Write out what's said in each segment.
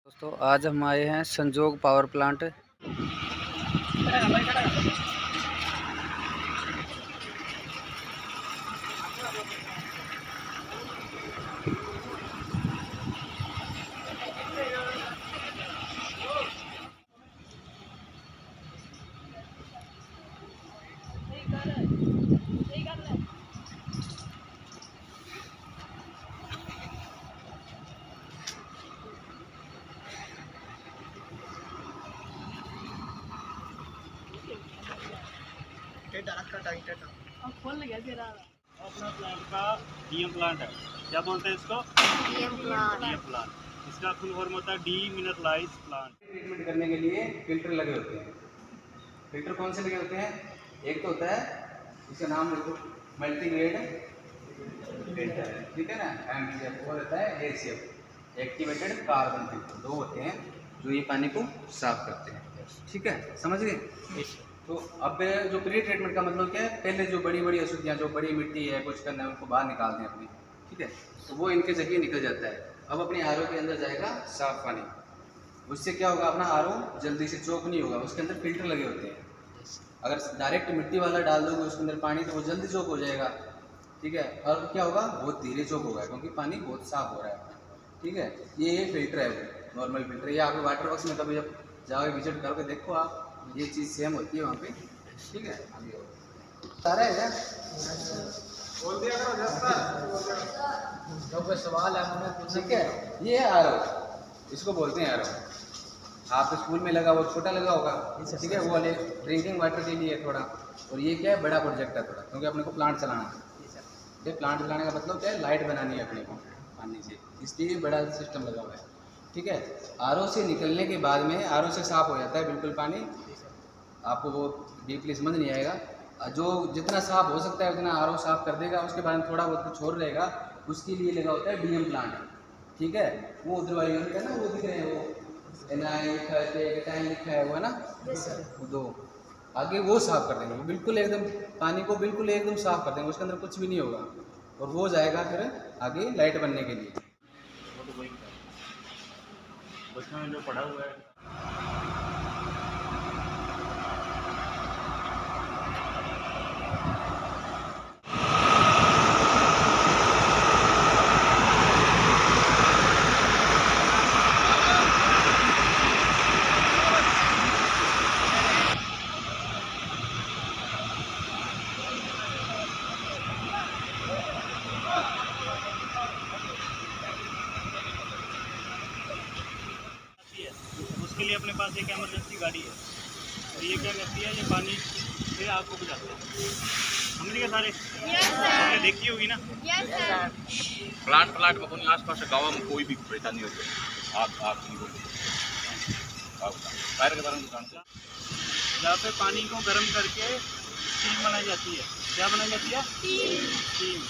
दोस्तों आज हम आए हैं संजोग पावर प्लांट। अपना प्लांट का डीएम प्लांट है। क्या बोलते हैं इसको? DM plant. इसका फुल फॉर्म होता है डीमिनरलाइज प्लांट। ट्रीटमेंट करने के लिए फिल्टर लगे होते हैं। फिल्टर कौन से लगे होते हैं? एक तो होता है, इसका नाम लिखो, मल्टीग्रेड फिल्टर, ठीक है ना, एमसीएफ, और होता है एसीएफ, एक्टिवेटेड कार्बन फिल्टर। दो होते हैं जो ये पानी को साफ करते हैं, ठीक है, समझ गए? तो अब जो प्री ट्रीटमेंट का मतलब क्या है, पहले जो बड़ी बड़ी अशुद्धियाँ, जो बड़ी मिट्टी है, कुछ करना है, उनको बाहर निकालते हैं अपनी, ठीक है, तो वो इनके जरिए निकल जाता है। अब अपने आर के अंदर जाएगा साफ पानी। उससे क्या होगा, अपना आर जल्दी से चोक नहीं होगा, उसके अंदर फिल्टर लगे होते हैं। अगर डायरेक्ट मिट्टी वाला डाल दोगे उसके अंदर पानी, तो वो जल्दी चोक हो जाएगा, ठीक है, और क्या होगा, बहुत धीरे चोक होगा, क्योंकि पानी बहुत साफ हो रहा है, ठीक है। ये फिल्टर है, नॉर्मल फिल्टर। ये आपको वाटर वर्क्स में कभी जब जाओगे विजिट करोगे, देखो आप, ये चीज़ सेम होती है वहाँ पे, ठीक है। सारा है क्या? बोल दिया करो, कोई सवाल है हमें, ठीक है। ये आर इसको बोलते हैं आर। आप स्कूल में लगा, वो छोटा लगा होगा, ठीक है, वो वाले ड्रिंकिंग वाटर के लिए थोड़ा। और ये क्या है, बड़ा प्रोजेक्ट है थोड़ा, क्योंकि अपने को प्लांट चलाना है। ये प्लांट चलाने का मतलब क्या है, लाइट बनानी है अपने को पानी से, इसलिए बड़ा सिस्टम लगा हुआ है, ठीक है। आर से निकलने के बाद में आर से साफ़ हो जाता है बिल्कुल पानी। आपको वो डीपली समझ नहीं आएगा, जो जितना साफ हो सकता है उतना आर साफ कर देगा। उसके बाद में थोड़ा बहुत कुछ और रहेगा, उसके लिए लगा होता है डीएम प्लांट, ठीक है। वो उधर वाली यूनिट है ना, वो दिख रहे हैं, वो एनआई लिखा है, टाइम लिखा है, वो है ना, वो दो आगे, वो साफ कर देंगे, वो बिल्कुल एकदम पानी को बिल्कुल एकदम साफ कर देंगे, उसके अंदर कुछ भी नहीं होगा, और वो जाएगा फिर आगे लाइट बनने के लिए। वो तो वही बचपन में जो पढ़ा हुआ है। उसके लिए अपने पास एक इमरजेंसी गाड़ी है, और ये क्या करती है, ये पानी से आग को बुझाती है। समझ गए सारे? आपने देखी होगी ना। प्लांट में कोई आसपास गाँव में कोई भी परेशानी होती है, आग नहीं होती, फायर के बारे में जानते हैं। जहाँ पे पानी को गर्म करके स्टीम बनाई जाती है। क्या बनाई जाती है? स्टीम।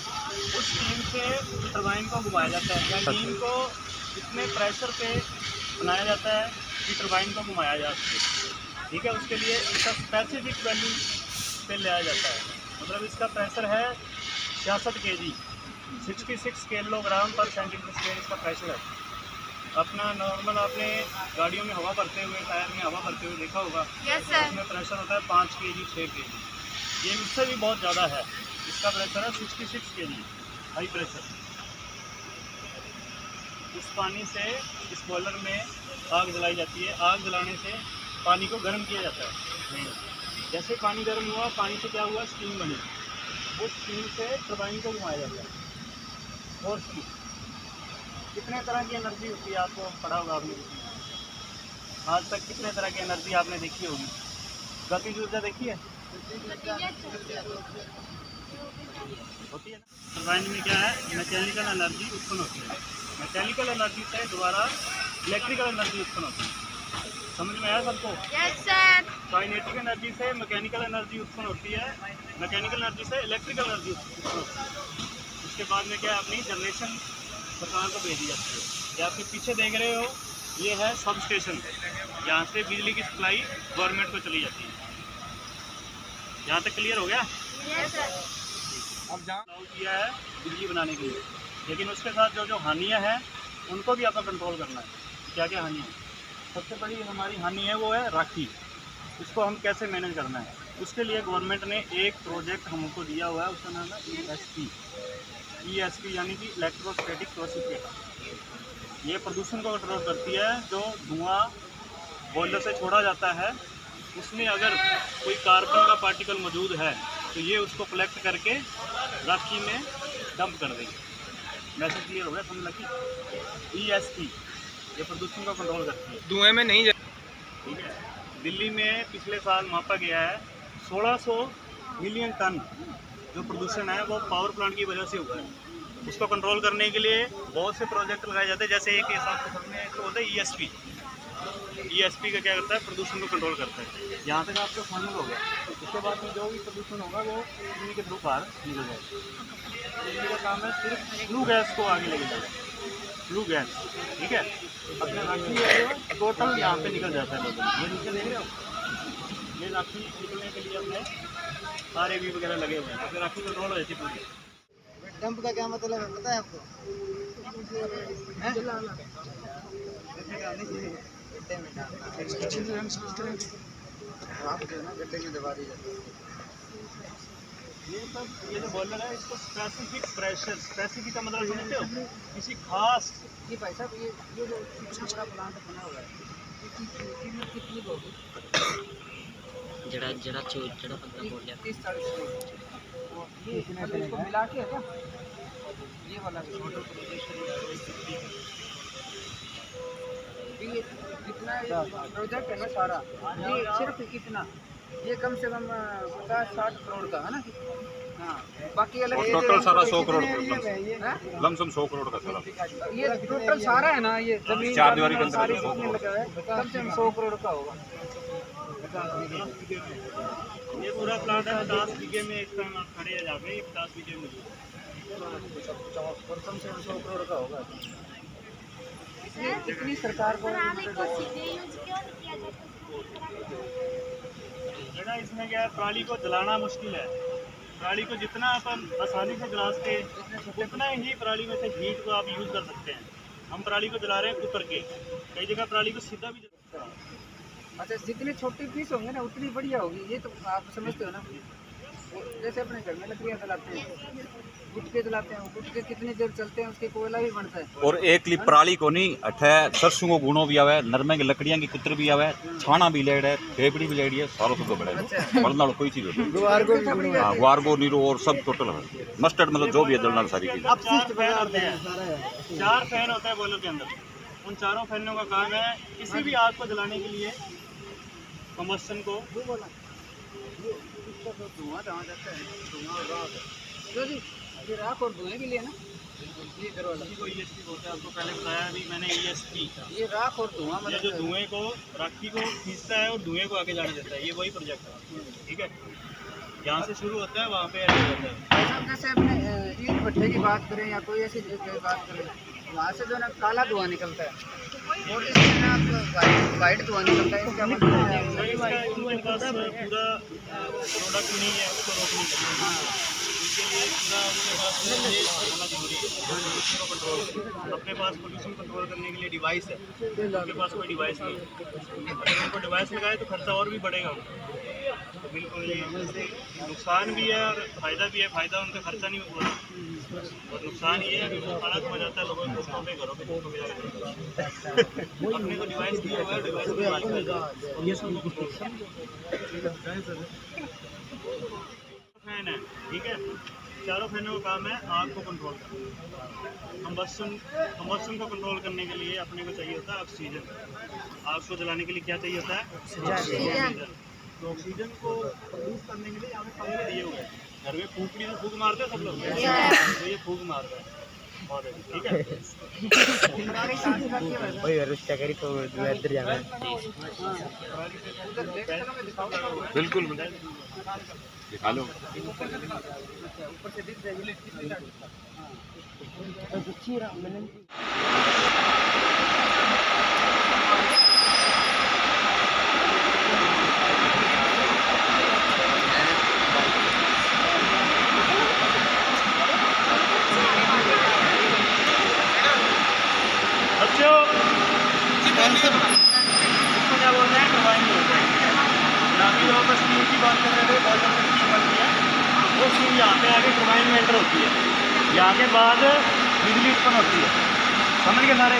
उस स्टीम से टरबाइन को घुमाया जाता है, या स्टीम को इतने प्रेशर पे बनाया जाता है कि टरबाइन को घुमाया जा सके, ठीक है। उसके लिए इसका स्पेसिफिक वैल्यू पे लाया जाता है, मतलब इसका प्रेशर है 66 kg, 66 किलोग्राम पर सेंटीमीटर स्क्वायर इसका प्रेशर है। अपना नॉर्मल आपने गाड़ियों में हवा भरते हुए, टायर में हवा भरते हुए देखा होगा, उसमें प्रेशर होता है 5 kg, 6 kg। ये इससे भी बहुत ज़्यादा है, इसका प्रेशर है 66 kg, हाई प्रेशर। इस पानी से इस बॉयलर में आग जलाई जाती है। आग जलाने से पानी को गर्म किया जाता है। जैसे पानी गर्म हुआ, पानी से क्या हुआ, स्टीम बनी। उस स्टीम से टरबाइन को घुमाया जाता है। और स्टीम कितने तरह की एनर्जी होती है, आपको पढ़ा होगा आपने, आज तक कितने तरह की एनर्जी आपने देखी होगी। गतिज ऊर्जा देखी है, होती है ना। टरबाइन में क्या है, मैकेनिकल एनर्जी उत्पन्न होती है। मैकेनिकल एनर्जी से दोबारा इलेक्ट्रिकल एनर्जी उत्पन्न होती है। समझ में आया सबको? Yes sir. काइनेटिक एनर्जी से मैकेनिकल एनर्जी उत्पन्न होती है, मैकेनिकल एनर्जी से इलेक्ट्रिकल एनर्जी उत्पन्न होती है। उसके बाद में क्या है, अपनी जनरेशन सरकार को भेजी जाती है। ये आपके पीछे देख रहे हो, ये है सब स्टेशन, यहाँ से बिजली की सप्लाई गवर्नमेंट को चली जाती है। यहाँ तक क्लियर हो गया? Yes sir. अब जहाँ किया है बिजली बनाने के लिए, लेकिन उसके साथ जो हानियाँ हैं उनको भी आपको कंट्रोल करना है। क्या क्या हानि है? सबसे बड़ी हमारी हानि है वो है राखी। इसको हम कैसे मैनेज करना है, उसके लिए गवर्नमेंट ने एक प्रोजेक्ट हमको दिया हुआ है, उसका नाम है ESP यानी कि इलेक्ट्रोस्टैटिक प्रेसिपिटेटर। ये प्रदूषण को कंट्रोल करती है। जो धुआं बॉयलर से छोड़ा जाता है उसमें अगर कोई कार्बन का पार्टिकल मौजूद है तो ये उसको कलेक्ट करके राखी में डंप कर देंगे। मैसेज क्लियर हो गया, समझ लगी? ESP ये प्रदूषण को कंट्रोल करती है, धुएं में नहीं ठीक है। दिल्ली में पिछले साल मापा गया है 1600 मिलियन टन जो प्रदूषण है वो पावर प्लांट की वजह से हुआ है। उसको कंट्रोल करने के लिए बहुत से प्रोजेक्ट लगाए जाते हैं, जैसे एक हिसाब से हमने तो होता है ESP का क्या करता है, प्रदूषण को कंट्रोल करता है। यहाँ तक आपको फाइनल हो गया। उसके बाद में जो भी प्रदूषण होगा वो इन्हीं के थ्रू बाहर निकल जाएगा। तो इनका काम है सिर्फ फ्लू गैस को आगे लेके जाना, फ्लू गैस, ठीक है। अपने राखी है जो टोटल यहाँ पे निकल जाता है लोगों। ये नीचे देख रहे हो, ये राखी निकलने के लिए अपने RAB वगैरह लगे हुए हैं, तो राखी कंट्रोल हो जाती है पूरी। डंप का क्या मतलब है पता है आपको? गड्ढे में डालना, आप जो है ना गड्ढे में दबा दी जाती है। ये जो बॉयलर है इसको स्पेसिफिक प्रेशर, स्पेसिफिक का मतलब समझते हो, किसी खास। ये भाई साहब ये जो कितना बड़ा प्लांट बना हुआ है, ये कितनी होगी? जड़ा जड़ा जड़ा 15 बोल गया 30-40 करोड़। ये इसको मिला के है क्या? ये वाला ये जितना प्रोजेक्ट है ना सारा, ये सिर्फ कितना, ये कम से कम 50-60 करोड़ का है ना। हाँ, बाकी अलग और टोटल सारा 100 करोड़ है। लमसम 100 करोड़ का सारा। ये टोटल सारा है ना, ये जमीन चार दीवारी के अंदर सारी 100 जितने करोड़। लगा है कम से कम 100 करोड़ का होगा। ये पूरा प्लांट है 50 बीघे में, इस टाइम आप खड़े हैं जहाँ पे, ये 50 बीघे में कम से कम 100 करोड़ का होगा। इतनी सरकार को जड़ा इसमें क्या है, पराली को जलाना मुश्किल है। पराली को जितना अपन आसानी से जला सके उतना ही पराली में से हीट को आप यूज़ कर सकते हैं। हम पराली को जला रहे हैं कुकर के, कई जगह पराली को सीधा भी जला। अच्छा, जितने छोटे पीस होंगे ना उतनी बढ़िया होगी। ये तो आप समझते हो ना, जैसे अपने घर में लकड़ियाँ जलाते हैं, गुटके जलाते हैं, गुटके कितनी देर चलते हैं उसके कोयला भी बनता है। और एक लिप पराली को नहीं अठे सरसों को गुणों भी आवे, नरमे की लकड़ियां की कुतर भी आवे, छाना भी लेड़ है, फेफड़ी भी लेड़ी है, सारों से बड़े बड़ना कोई चीज होती है। गुआरगो नीरो और सब टोटल है मस्टर्ड, मतलब जो भी है जलना सारी चीज। 4 फैन होता है बॉयलर के अंदर। उन चारों फैनों का काम है किसी भी आग को जलाने के लिए कम्बस्टन को धुआं जहाँ जाता है, धुआं और राख, जो जी ये राख और धुएं के लिए ना, ये करो वाला को ESP बोलते हैं। आपको पहले बताया अभी मैंने ESP, ये राख और धुआं ये जो मतलब धुएं को, राखी को खींचता है और धुएं को आगे जाने देता है, ये वही प्रोजेक्ट है, ठीक है। यहाँ से शुरू होता है, वहाँ पे एंड होता है। ऐसा जैसे अपने ईंट भट्ठे की बात करें या कोई ऐसी जगह की बात करें, वहाँ से जो ना काला धुआं निकलता है और इसमें ना वाइट धुआं निकलता है। इसका मतलब है उनके पास पूरा प्रोडक्ट नहीं है उसको रोकने के लिए, उनके लिए पूरा उनके पास होना जरूरी है। पोल्यूशन को कंट्रोल, अपने पास पोल्यूशन कंट्रोल करने के लिए डिवाइस है, उनके पास कोई डिवाइस नहीं है। अगर उनको डिवाइस लगाए तो खर्चा और भी बढ़ेगा उनको, तो बिल्कुल ये नुकसान भी है और फ़ायदा भी है। फ़ायदा उनका खर्चा नहीं होता और नुकसान ये है कि खाना खा जाता है, लोगों को घरों पे अपने को डिवाइस दिया हुआ है, डिवाइस पे बात कर ये सब फैन है, ठीक है। चारों फैनों का काम है आग को कंट्रोल करना। कंबस्टन को कंट्रोल करने के लिए अपने को चाहिए होता है ऑक्सीजन। आग को जलाने के लिए क्या चाहिए होता है? ऑक्सीजन। तो ऑक्सीजन को प्रोड्यूस करने के लिए यहाँ पे पंखे दिए हुए हैं। घर में फूकड़ी से फूक मारते हैं सब लोग, तो ये फूक मारता है, बहुत है, ठीक है। बिल्कुल दिखा लो। ऊपर से दिख जाएगी। बच्चों कंडेंसर, इसको क्या बोलते हैं, टरबाइन बोलते हैं। बाकी जो बस स्टीम की बात कर रहे थे, बॉयलर में स्टीम बनती है, वो स्टीम यहाँ पे आके टरबाइन में एंटर होती है, यहाँ के बाद बिजली उत्पन्न होती है। समझ गए सारे?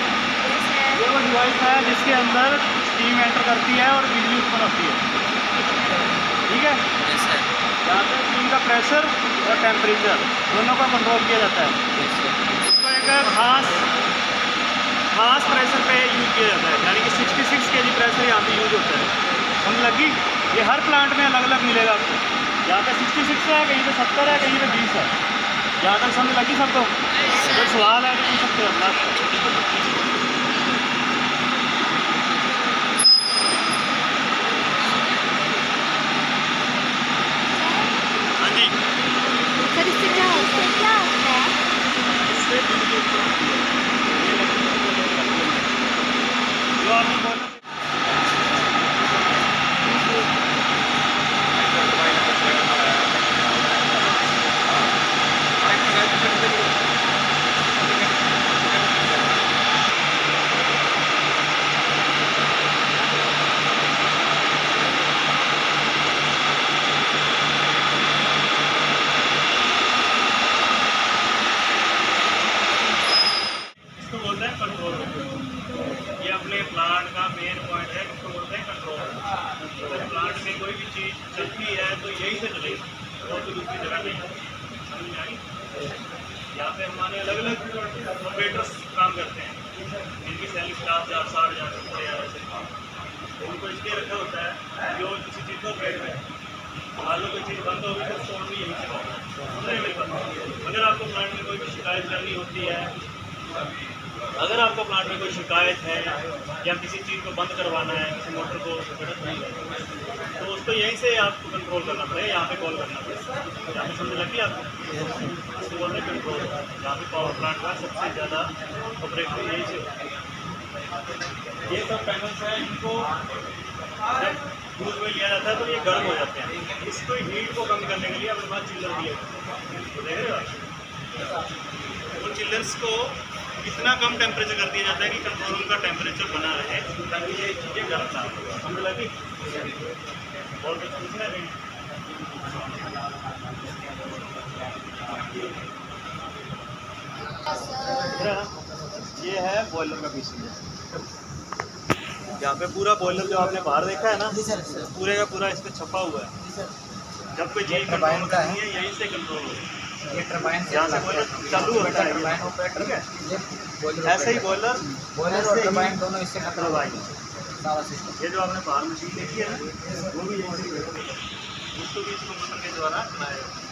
ये वो डिवाइस है जिसके अंदर स्टीम एंटर करती है और बिजली उत्पन्न होती है, ठीक है। यहाँ पे स्टीम का प्रेशर और टेम्परेचर दोनों का कंट्रोल किया जाता है। इसको एक खास प्रेशर पे यूज़ किया जाता है, यानी कि 66 kg प्रेशर यहाँ पे यूज़ होता है। समझ लगी? ये हर प्लांट में अलग अलग मिलेगा आपको। यहाँ पे 66 है, कहीं पे 70 है, कहीं पे 20 है। यहाँ तक समझ लगी सबको? कोई सवाल है तो पूछ सकते हो अपना। सर इससे क्या होता है? इससे बिजली उत्पन्न होती है। ये जो आपने बोला प्लांट का मेन पॉइंट है, इसको बोलते हैं कंट्रोल। अगर प्लांट में कोई भी चीज़ चलती है तो यही से चलेगी और तो दूसरी जगह नहीं। समझ में आई? यहाँ पे हमारे अलग अलग ऑपरेटर्स काम करते हैं, इनकी सैलरी 50,000 60,000 70,000 ऐसे। उनको इसलिए रखा होता है जो किसी चीज़ को ऑपरेट करें। मान लो कोई चीज़ बंद होगी तो स्टोर भी यहीं से होगा। अगर आपको प्लांट में कोई भी शिकायत करनी होती है, अगर आपको प्लांट में कोई शिकायत है या किसी चीज़ को बंद करवाना है, किसी मोटर को जरूरत नहीं है, तो उसको यहीं से आपको कंट्रोल करना पड़ेगा, यहाँ पे कॉल करना पड़ेगा। यहाँ पे समझ लगी आपको? इसको बोलते हैं कंट्रोल। यहाँ पे पावर प्लांट का सबसे ज़्यादा ऑपरेशन यहीं से होता है। ये सब पैनल्स हैं, इनको जब यूज़ में लिया जाता है तो ये गर्म हो जाते हैं। इसको हीट को कम करने के लिए अपने पास चिल्लर दिए देख रहे हो आप? उन चिल्लर्स को इतना कम टेम्परेचर कर दिया जाता है कि कंट्रोल रूम का टेम्परेचर बना रहे, ताकि ये चीज़ें गर्म ना हो। समझ लगी? और कुछ पूछना नहीं? ये है बॉयलर का पीस। यहाँ पे पूरा बॉयलर जो आपने बाहर देखा है ना, पूरे का पूरा इस पर छपा हुआ है। जब कोई चीज़ कंट्रोल करनी है यहीं से कंट्रोल होगा। ये टरबाइन यहाँ से बॉयलर चालू होता है, टरबाइन ऑपरेटर है। ऐसे ही बॉयलर और टरबाइन दोनों इससे कंट्रोल टरबाइन। सारा सिस्टम। ये जो आपने बाहर मशीन देखी है ना, वो भी यहीं से उसको भी इस कंप्यूटर के द्वारा चलाया जाता है।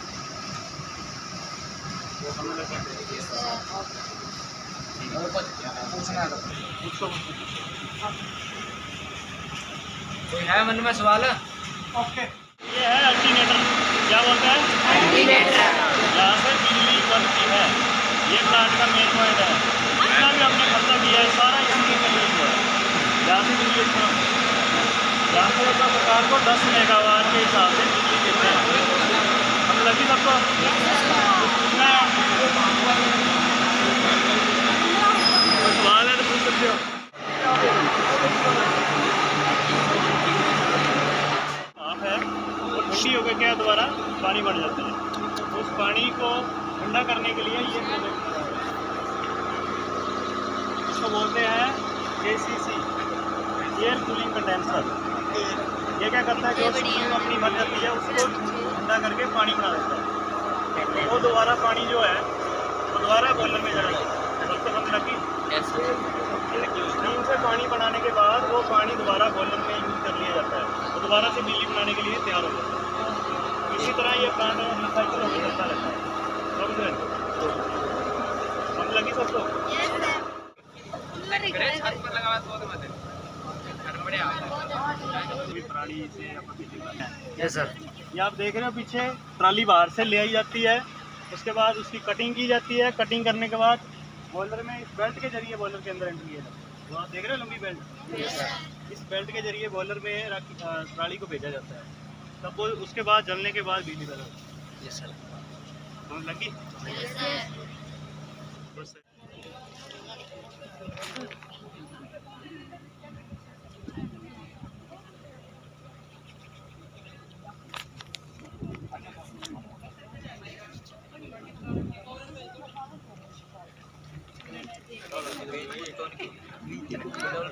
उसको कोई है मन में सवाल? ओके, ये है अल्टरनेटर। क्या बोलते हैं? अल्टरनेटर। यहाँ से बिजली बनती है। ये प्लांट का मेन पॉइंट है। जितना भी हमने खर्चा किया है सारा इसी के लिए हुआ है। यहाँ से बिजली उत्पन्न होती है। यहाँ से तो सरकार को 10 मेगावाट के हिसाब से बिजली देते हैं। हम लगी सबको कितना है? कोई सवाल है तो पूछ सकते हो। ठंडी हो गई क्या दोबारा पानी बढ़ जाता है। उस पानी को ठंडा करने के लिए ये प्रोजेक्ट है, इसको बोलते हैं ACC, एयर कूलिंग कंडेंसर। ये क्या करता है, जो स्टीम अपनी बन जाती है उसको ठंडा करके पानी बना देता है। वो दोबारा पानी जो है वो दोबारा बॉयलर में जाएगा। सबको समझ लगी? स्टीम से पानी बनाने के बाद वो पानी दोबारा बॉयलर में यूज़ कर लिया जाता है, वो दोबारा से बिजली बनाने के लिए तैयार हो जाता है। इसी तरह ये प्लांट रिसाइकिल होकर चलता रहता है। समझ लगी सबको? Yes sir. ये आप देख रहे हो पीछे ट्राली बाहर से ले आई जाती है, उसके बाद उसकी कटिंग की जाती है। कटिंग करने के बाद बॉयलर में इस बेल्ट के जरिए बॉयलर के अंदर एंट्री है। तो आप देख रहे हो लंबी बेल्ट, इस बेल्ट के जरिए बॉयलर में ट्राली को भेजा जाता है। तब वो उसके बाद जलने के बाद बिजली पैदा होती है। Yes sir. समझ लगी? बस डेवलपमेंट